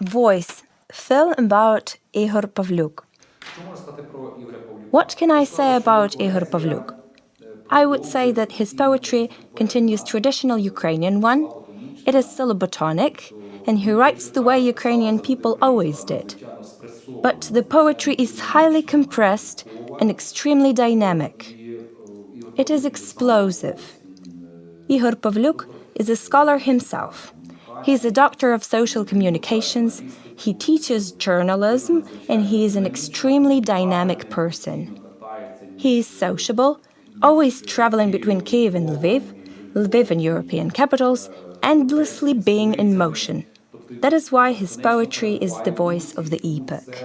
Voice, film about Ihor Pavlyuk. What can I say about Ihor Pavlyuk? I would say that his poetry continues traditional Ukrainian one. It is syllabotonic, and he writes the way Ukrainian people always did. But the poetry is highly compressed and extremely dynamic. It is explosive. Ihor Pavlyuk is a scholar himself. He is a doctor of social communications, he teaches journalism, and he is an extremely dynamic person. He is sociable, always traveling between Kiev and Lviv and European capitals, endlessly being in motion. That is why his poetry is the voice of the epoch.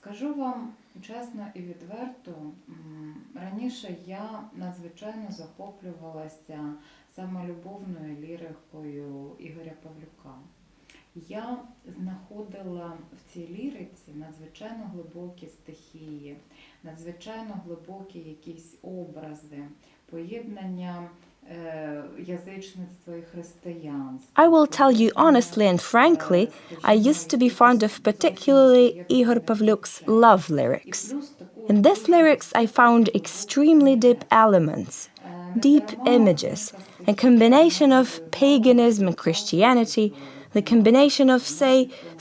Скажу вам чесно і відверто, раніше я надзвичайно захоплювалася самолюбовною лірикою Ігоря Павлюка. Я знаходила в цій ліриці надзвичайно глибокі стихії, надзвичайно глибокі якісь образи, поєднання язичництва і християнства. I will tell you honestly and frankly, I used to be fond of particularly Ihor Pavlyuk's love lyrics. In these lyrics I found extremely deep elements, deep images, a combination of paganism and Christianity, the combination of, say,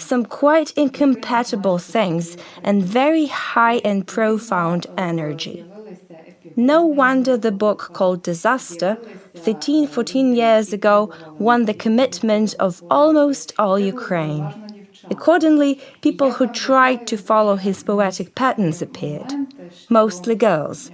some quite incompatible things and very high and profound energy. No wonder the book called Disaster, 13-14 years ago, won the commitment of almost all Ukraine. Accordingly, people who tried to follow his poetic patterns appeared, mostly girls.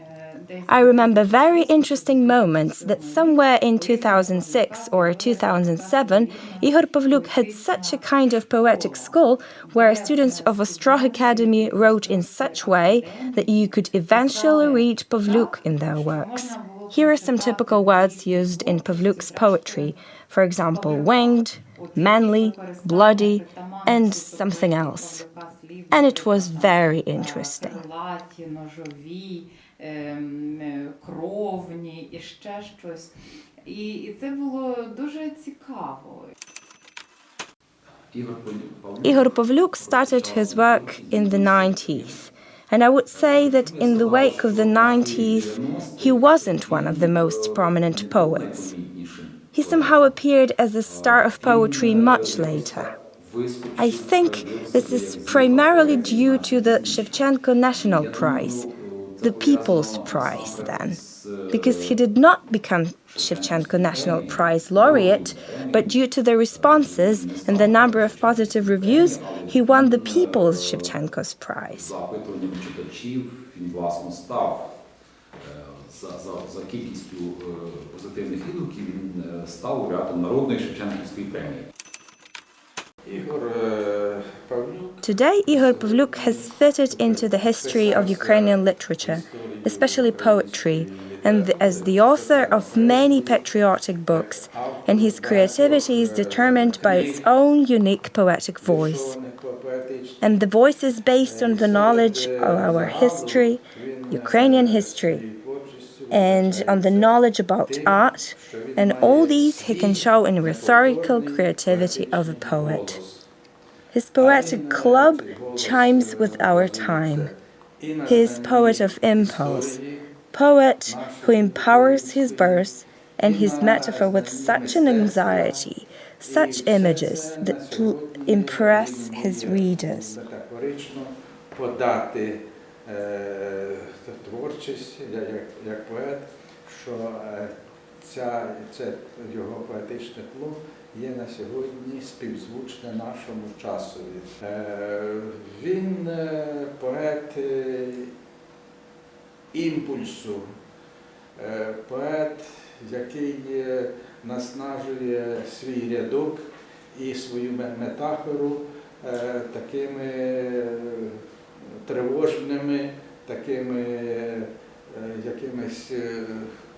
I remember very interesting moments that somewhere in 2006 or 2007, Ihor Pavlyuk had such a kind of poetic school where students of Ostrog Academy wrote in such way that you could eventually read Pavlyuk in their works. Here are some typical words used in Pavlyuk's poetry, for example, winged, manly, bloody, and something else. And it was very interesting. Кровні і ще щось. І це було дуже цікаво. Ihor Pavlyuk started his work in the 90s, and I would say that in the wake of the 90s, he wasn't one of the most prominent poets. He somehow appeared as a star of poetry much later. I think this is primarily due to the Shevchenko National Prize, the People's Prize then, because he did not become Shevchenko National Prize laureate, but due to the responses and the number of positive reviews, he won the People's Shevchenko's Prize. За кількістю позитивних відгуків він став лауреатом народної Шевченківської премії. Today, Ihor Pavlyuk has fitted into the history of Ukrainian literature, especially poetry, and as the author of many patriotic books, and his creativity is determined by its own unique poetic voice. And the voice is based on the knowledge of our history, Ukrainian history, and on the knowledge about art, and all these he can show in rhetorical creativity of a poet. His poetic club chimes with our time. He is poet of impulse, poet who empowers his verse and his metaphor with such an anxiety, such images that impress his readers. Творчість як поет, що це його поетичне тло є на сьогодні співзвучне нашому часові. Він поет імпульсу, поет, який наснажує свій рядок і свою метафору такими тривожними, такими якимись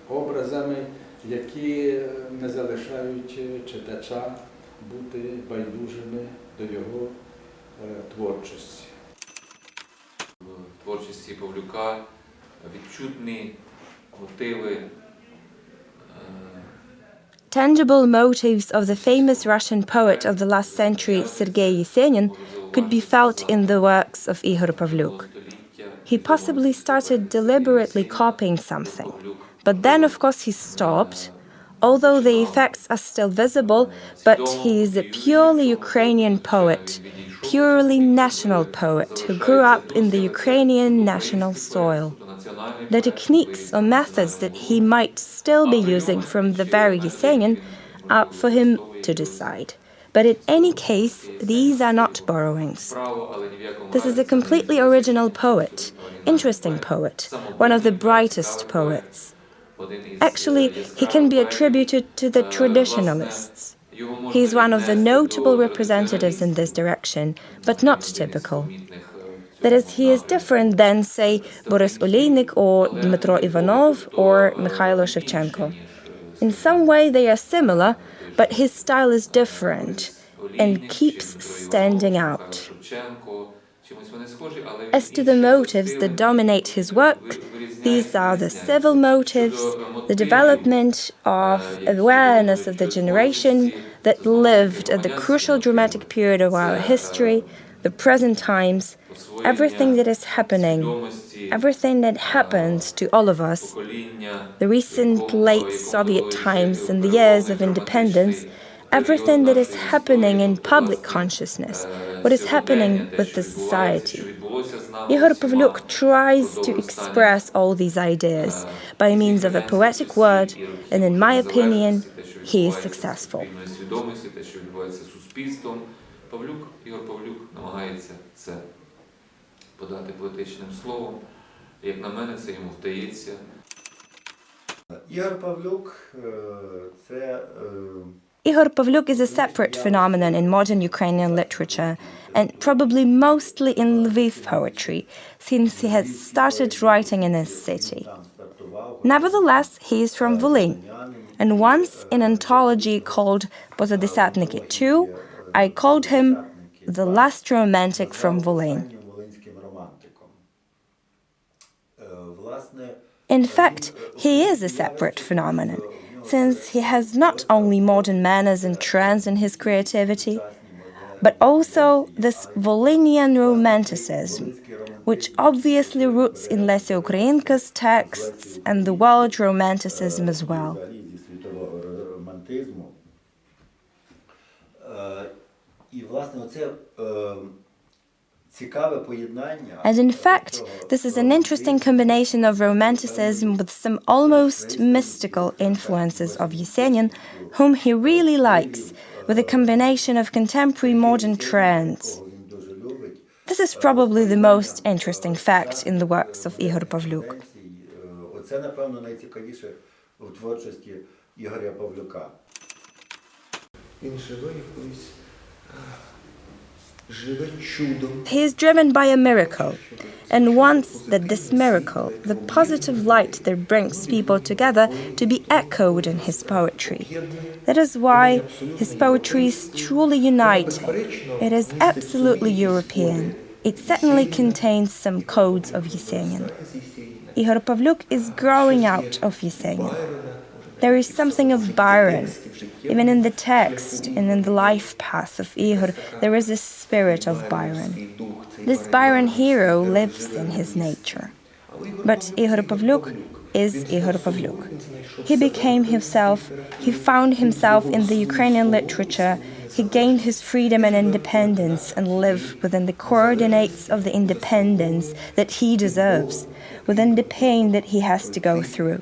образами, які не залишають читача бути байдужими до його творчості. В творчості Павлюка відчутні мотиви tangible motives of the famous Russian poet of the last century, Sergei Yesenin, could be felt in the works of Ihor Pavlyuk. He possibly started deliberately copying something, but then, of course, he stopped, although the effects are still visible, but he is a purely Ukrainian poet, purely national poet who grew up in the Ukrainian national soil. The techniques or methods that he might still be using from the very Yesenin are for him to decide. But in any case, these are not borrowings. This is a completely original poet, interesting poet, one of the brightest poets. Actually, he can be attributed to the traditionalists. He is one of the notable representatives in this direction, but not typical. That is, he is different than, say, Boris Oleynik or Dmytro Ivanov or Mikhailo Shevchenko. In some way they are similar, but his style is different and keeps standing out. As to the motives that dominate his work, these are the civil motives, the development of awareness of the generation that lived at the crucial dramatic period of our history, the present times, everything that is happening, everything that happened to all of us, the recent late Soviet times and the years of independence, everything that is happening in public consciousness, what is happening with the society. Ihor Pavlyuk tries to express all these ideas by means of a poetic word, and in my opinion, he is successful. Ігор Павлюк намагається це подати поетичним словом. Як на мене, це йому вдається. Ihor Pavlyuk це Ihor Pavlyuk is a separate phenomenon in modern Ukrainian literature, and probably mostly in Lviv poetry, since he has started writing in this city. Nevertheless, he is from Volyn, and once in an anthology called Pozadesятники II, I called him the last romantic from Volyn. In fact, he is a separate phenomenon, since he has not only modern manners and trends in his creativity, but also this Volynian romanticism, which obviously roots in Lesya Ukrainka's texts and the world romanticism as well. And in fact, this is an interesting combination of romanticism with some almost mystical influences of Yesenin, whom he really likes, with a combination of contemporary modern trends. This is probably the most interesting fact in the works of Ihor Pavlyuk. He is driven by a miracle, and wants that this miracle, the positive light that brings people together, to be echoed in his poetry. That is why his poetry is truly uniting. It is absolutely European. It certainly contains some codes of Yesenin. Ihor Pavlyuk is growing out of Yesenin. There is something of Byron. Even in the text and in the life path of Ihor, there is a spirit of Byron. This Byron hero lives in his nature. But Ihor Pavlyuk is Ihor Pavlyuk. He became himself, he found himself in the Ukrainian literature, he gained his freedom and independence and lived within the coordinates of the independence that he deserves, within the pain that he has to go through.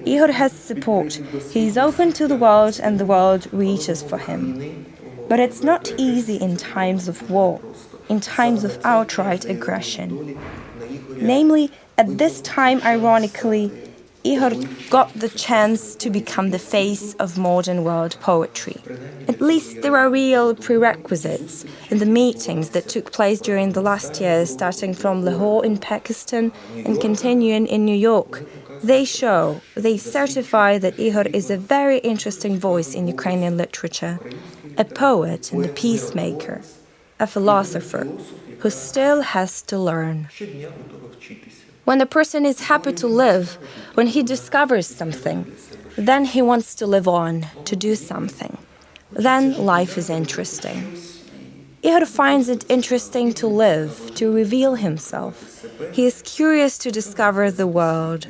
Ihor has support, he is open to the world and the world reaches for him. But it's not easy in times of war, in times of outright aggression. Namely, at this time, ironically, Ihor got the chance to become the face of modern world poetry. At least there are real prerequisites in the meetings that took place during the last years, starting from Lahore in Pakistan and continuing in New York. They show, they certify that Ihor is a very interesting voice in Ukrainian literature, a poet and a peacemaker, a philosopher who still has to learn. When a person is happy to live, when he discovers something, Then he wants to live on, to do something. Then life is interesting. Ihor finds it interesting to live, to reveal himself. He is curious to discover the world.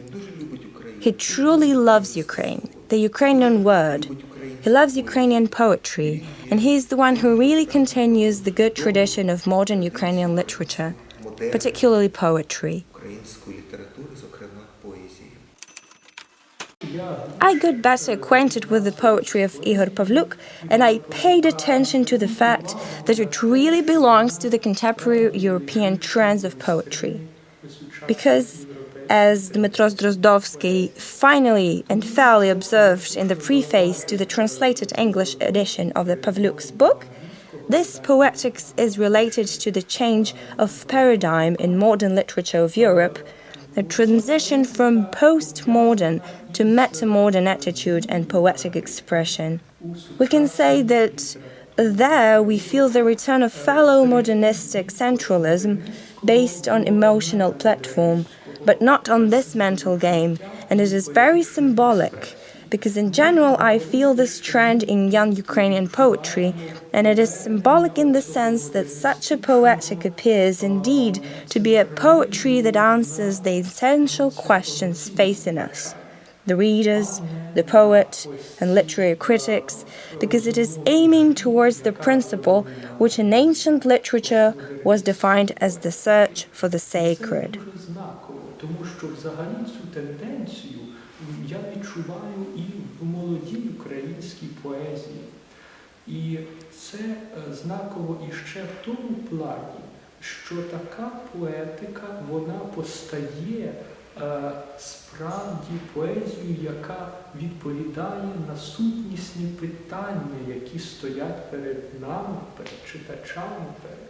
He truly loves Ukraine, the Ukrainian word. He loves Ukrainian poetry, and he is the one who really continues the good tradition of modern Ukrainian literature, particularly poetry. I got better acquainted with the poetry of Ihor Pavlyuk, and I paid attention to the fact that it really belongs to the contemporary European trends of poetry. Because, as Dmytro Drozdovsky finally and fairly observed in the preface to the translated English edition of the Pavlyuk's book, this poetics is related to the change of paradigm in modern literature of Europe, the transition from postmodern to metamodern attitude and poetic expression. We can say that there we feel the return of fellow modernistic centralism based on emotional platform, but not on this mental game, and it is very symbolic, because in general I feel this trend in young Ukrainian poetry, and it is symbolic in the sense that such a poetic appears indeed to be a poetry that answers the essential questions facing us, the readers, the poet, and literary critics, because it is aiming towards the principle which in ancient literature was defined as the search for the sacred. Тому що взагалі цю тенденцію я відчуваю і в молодій українській поезії. І це знаково іще в тому плані, що така поетика, вона постає справді поезією, яка відповідає на сутнісні питання, які стоять перед нами, перед читачами, перед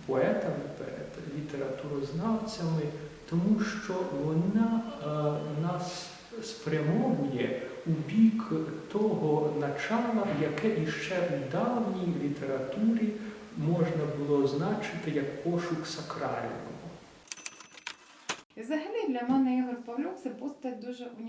поетами, перед літературознавцями, тому що вона нас спрямовує у бік того начала, яке іще у давній літературі можна було означити як пошук сакрального.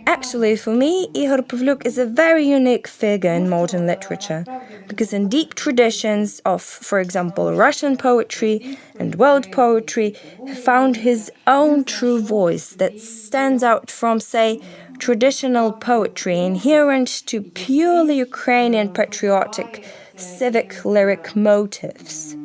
Actually, for me, Ihor Pavlyuk is a very unique figure in modern literature, because in deep traditions of, for example, Russian poetry and world poetry, he found his own true voice that stands out from, say, traditional poetry inherent to purely Ukrainian patriotic, civic lyric motifs.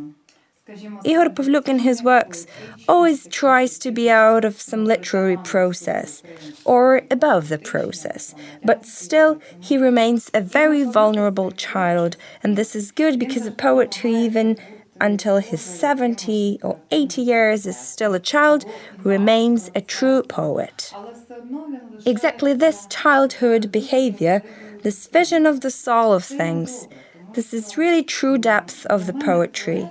Ihor Pavlyuk in his works always tries to be out of some literary process, or above the process, but still he remains a very vulnerable child, and this is good because a poet who even until his 70 or 80 years is still a child remains a true poet. Exactly this childhood behavior, this vision of the soul of things, this is really true depth of the poetry.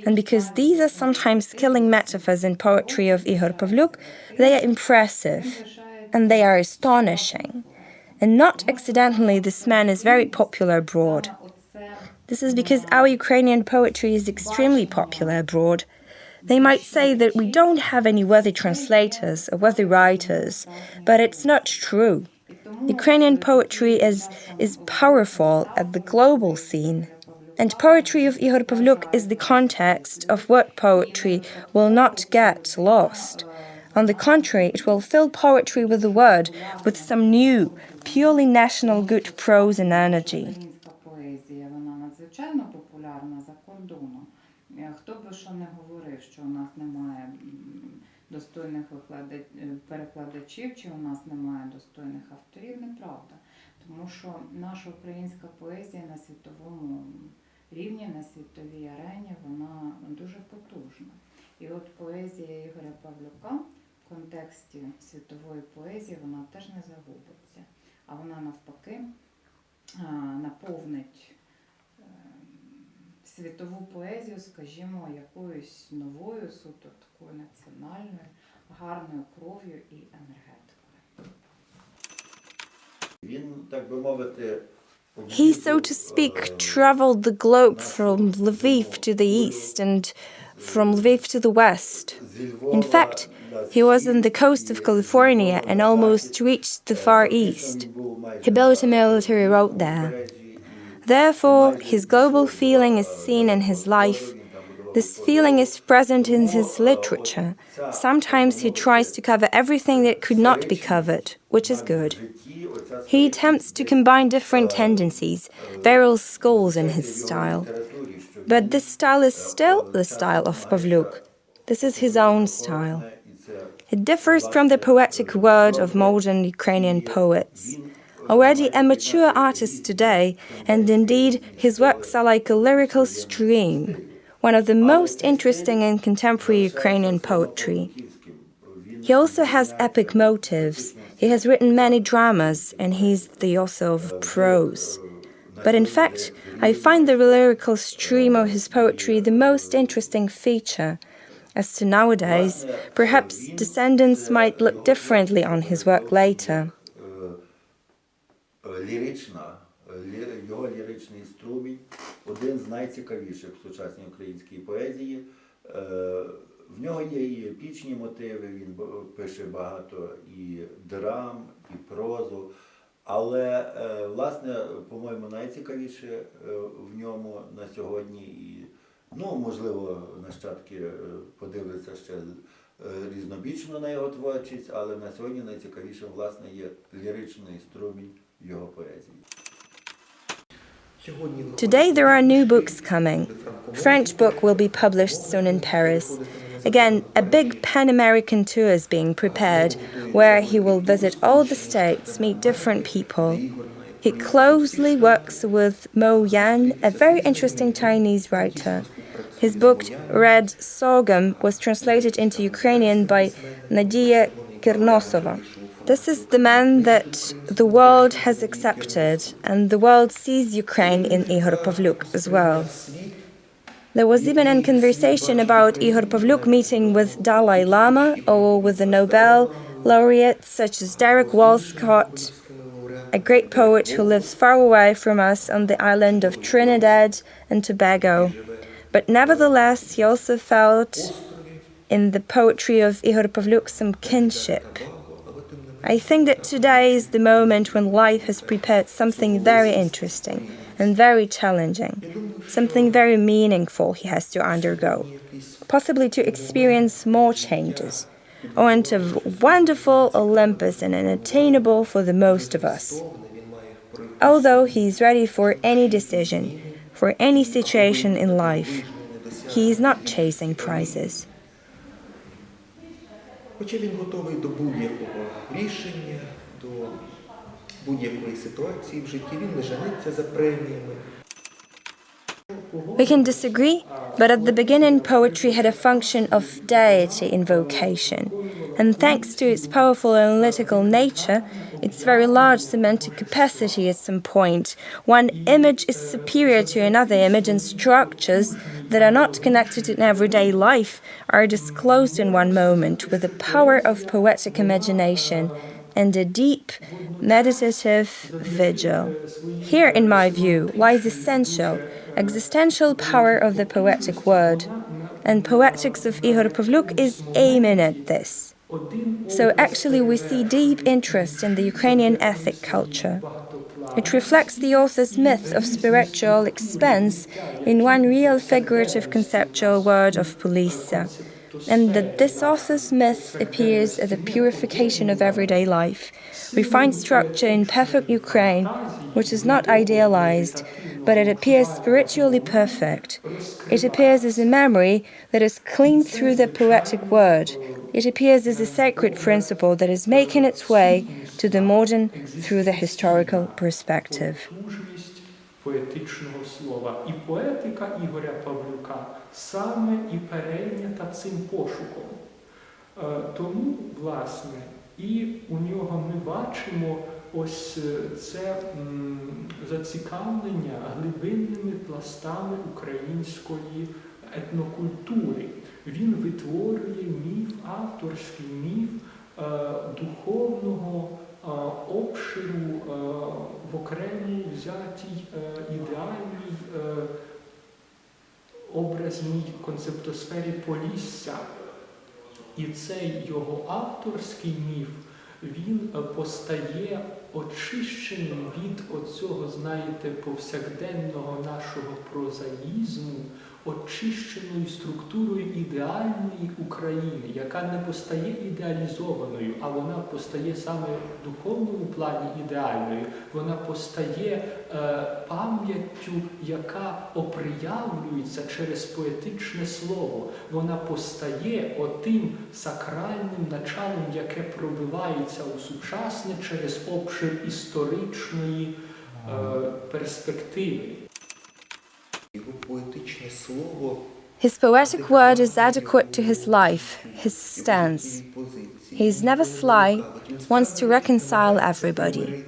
And because these are sometimes killing metaphors in poetry of Ihor Pavlyuk, they are impressive, and they are astonishing. And not accidentally, this man is very popular abroad. This is because our Ukrainian poetry is extremely popular abroad. They might say that we don't have any worthy translators or worthy writers, but it's not true. Ukrainian poetry is powerful at the global scene. And poetry of Ihor Pavlyuk is the context of what poetry will not get lost. On the contrary, it will fill poetry with the word, with some new, purely national good prose and energy. Хто би що не говорив, що у нас немає достойних перекладачів, чи у нас немає достойних авторів, неправда. Тому що наша українська поезія на світовому рівні, на світовій арені, вона дуже потужна. І от поезія Ігоря Павлюка в контексті світової поезії, вона теж не загубиться. А вона навпаки наповнить світову поезію, скажімо, якоюсь новою, суто такою національною, гарною кров'ю і енергетикою. Він, так би мовити, He, so to speak, traveled the globe from Lviv to the east and from Lviv to the west. In fact, he was on the coast of California and almost reached the Far East. He built a military road there. Therefore, his global feeling is seen in his life. This feeling is present in his literature. Sometimes he tries to cover everything that could not be covered, which is good. He attempts to combine different tendencies, various schools in his style. But this style is still the style of Pavlyuk. This is his own style. It differs from the poetic word of modern Ukrainian poets. Already a mature artist today, and indeed his works are like a lyrical stream, one of the most interesting in contemporary Ukrainian poetry. He also has epic motives. He has written many dramas, and he's the author of prose. But in fact, I find the lyrical stream of his poetry the most interesting feature. As to nowadays, perhaps descendants might look differently on his work later. Його ліричний струмінь один з найцікавіших в сучасній українській поезії. В нього є і епічні мотиви, він пише багато і драм, і прозу. Але, власне, по-моєму, найцікавіше в ньому на сьогодні, і, можливо, нащадки подивляться ще різнобічно на його творчість, але на сьогодні найцікавішим, власне, є ліричний струмінь його поезії. Today there are new books coming. French book will be published soon in Paris. Again, a big pan-American tour is being prepared, where he will visit all the states, meet different people. He closely works with Mo Yan, a very interesting Chinese writer. His book, Red Sorghum, was translated into Ukrainian by Nadia Kirnosova. This is the man that the world has accepted, and the world sees Ukraine in Ihor Pavlyuk as well. There was even a conversation about Ihor Pavlyuk meeting with Dalai Lama or with the Nobel laureates such as Derek Walcott, a great poet who lives far away from us on the island of Trinidad and Tobago. But nevertheless, he also felt in the poetry of Ihor Pavlyuk some kinship. I think that today is the moment when life has prepared something very interesting and very challenging, something very meaningful he has to undergo, possibly to experience more changes, owing to a wonderful Olympus and unattainable for the most of us. Although he is ready for any decision, for any situation in life, he is not chasing prizes. Хоча він готовий до будь-якого рішення, до будь-якої ситуації в житті, він не жениться за преміями. We can disagree, but at the beginning poetry had a function of deity invocation, and thanks to its powerful analytical nature, its very large semantic capacity at some point, one image is superior to another image, and structures that are not connected in everyday life are disclosed in one moment with the power of poetic imagination and a deep, meditative vigil. Here, in my view, lies essential, existential power of the poetic word, and poetics of Ihor Pavlyuk is aiming at this. So actually we see deep interest in the Ukrainian ethic culture. It reflects the author's myth of spiritual expanse in one real figurative conceptual word of Polissa, and that this author's myth appears as a purification of everyday life. We find structure in perfect Ukraine, which is not idealized, but it appears spiritually perfect. It appears as a memory that is clean through the poetic word. It appears as a sacred principle that is making its way to the modern through the historical perspective. Поетичного слова. І поетика Ігоря Павлюка саме і перейнята цим пошуком. Тому, власне, і у нього ми бачимо ось це зацікавлення глибинними пластами української етнокультури. Він витворює міф, авторський міф духовного обширу в окремій взятій ідеальній образній концептосфері Полісся. І цей його авторський міф, він постає очищеним від оцього, знаєте, повсякденного нашого прозаїзму, очищеною структурою ідеальної України, яка не постає ідеалізованою, а вона постає саме в духовному плані ідеальною. Вона постає пам'яттю, яка оприявлюється через поетичне слово. Вона постає отим сакральним началом, яке пробивається у сучасне через обшир історичної перспективи. Його поетичне слово, His poetic word is adequate to his life, his stance. He is never sly, wants to reconcile everybody.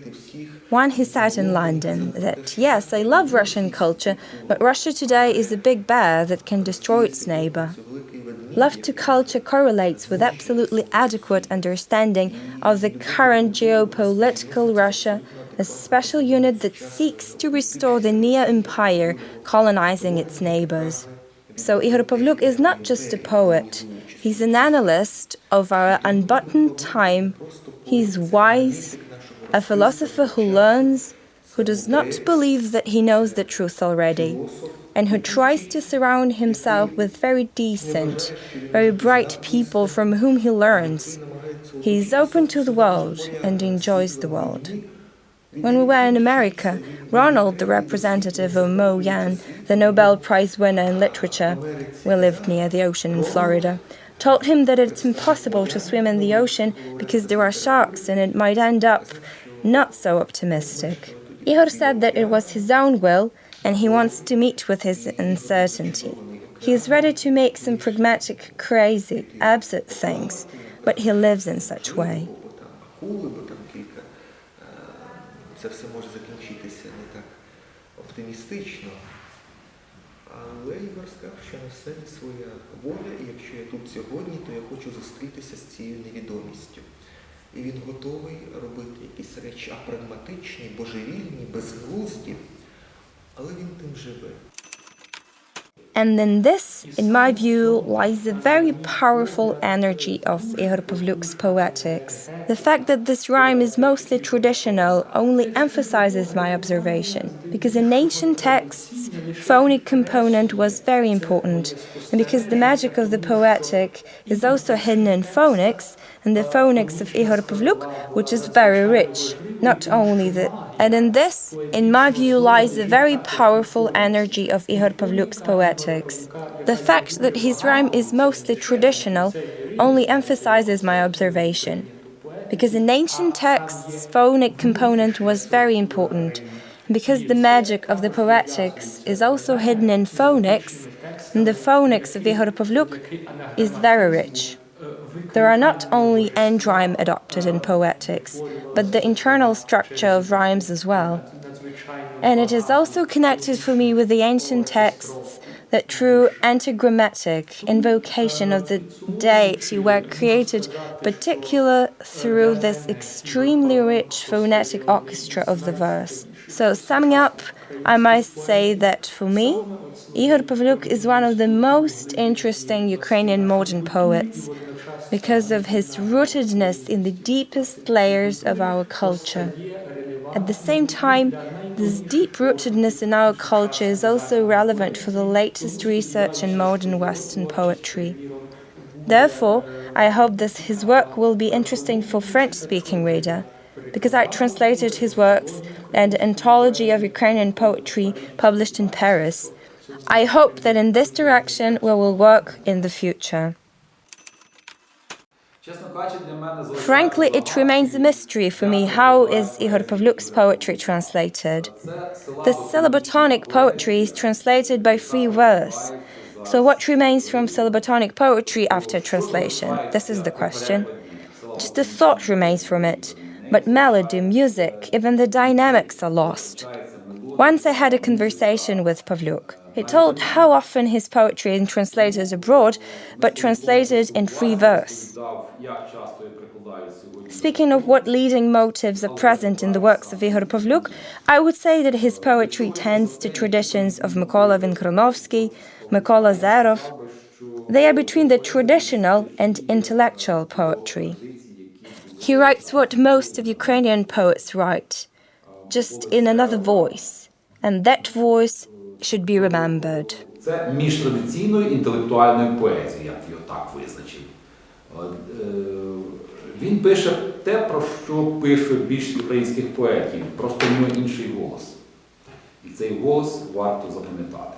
One he said in London that, yes, I love Russian culture, but Russia today is a big bear that can destroy its neighbor. Love to culture correlates with absolutely adequate understanding of the current geopolitical Russia, a special unit that seeks to restore the near-empire, colonizing its neighbors. So Ihor Pavlyuk is not just a poet, he's an analyst of our unbuttoned time. He's wise, a philosopher who learns, who does not believe that he knows the truth already, and who tries to surround himself with very decent, very bright people from whom he learns. He is open to the world and enjoys the world. When we were in America, Ronald, the representative of Mo Yan, the Nobel Prize winner in literature, we lived near the ocean in Florida, told him that it's impossible to swim in the ocean because there are sharks and it might end up not so optimistic. Ihor said that it was his own will and he wants to meet with his uncertainty. He is ready to make some pragmatic, crazy, absurd things, but he lives in such way. Це все може закінчитися не так оптимістично. Але Ігор сказав, що на все є своя воля, і якщо я тут сьогодні, то я хочу зустрітися з цією невідомістю. І він готовий робити якісь речі апрагматичні, божевільні, безглузді, але він тим живе. And in this, in my view, lies the very powerful energy of Ihor Pavlyuk's poetics. The fact that this rhyme is mostly traditional only emphasizes my observation, because in ancient texts, phonic component was very important, and because the magic of the poetic is also hidden in phonics, and the phonics of Ihor Pavlyuk, which is very rich, not only the... And in this, in my view, lies the very powerful energy of Ihor Pavlyuk's poetics. The fact that his rhyme is mostly traditional only emphasizes my observation, because in ancient texts, phonic component was very important, and because the magic of the poetics is also hidden in phonics, and the phonics of Ihor Pavlyuk is very rich. There are not only end rhyme adopted in poetics, but the internal structure of rhymes as well. And it is also connected for me with the ancient texts that true antigrammatic invocation of the deity were created particular through this extremely rich phonetic orchestra of the verse. So summing up, I might say that for me, Ihor Pavlyuk is one of the most interesting Ukrainian modern poets because of his rootedness in the deepest layers of our culture. At the same time, this deep-rootedness in our culture is also relevant for the latest research in modern Western poetry. Therefore, I hope that his work will be interesting for French-speaking reader, because I translated his works and the anthology of Ukrainian poetry published in Paris. I hope that in this direction we will work in the future. Frankly, it remains a mystery for me how is Ihor Pavlyuk's poetry translated. The syllabotonic poetry is translated by free verse. So what remains from syllabotonic poetry after translation? This is the question. Just a thought remains from it, but melody, music, even the dynamics are lost. Once I had a conversation with Pavlyuk. He told how often his poetry is translated abroad, but translated in free verse. Speaking of what leading motives are present in the works of Ihor Pavlyuk, I would say that his poetry tends to traditions of Mykola Vinkronovsky, Mykola Zerov. They are between the traditional and intellectual poetry. He writes what most of Ukrainian poets write, just in another voice, and that voice should be remembered. Це між традиційною інтелектуальною поезією, я б його так визначив. Він пише те, про що пишуть більшість українських поетів, просто в нього інший голос. І цей голос варто запам'ятати.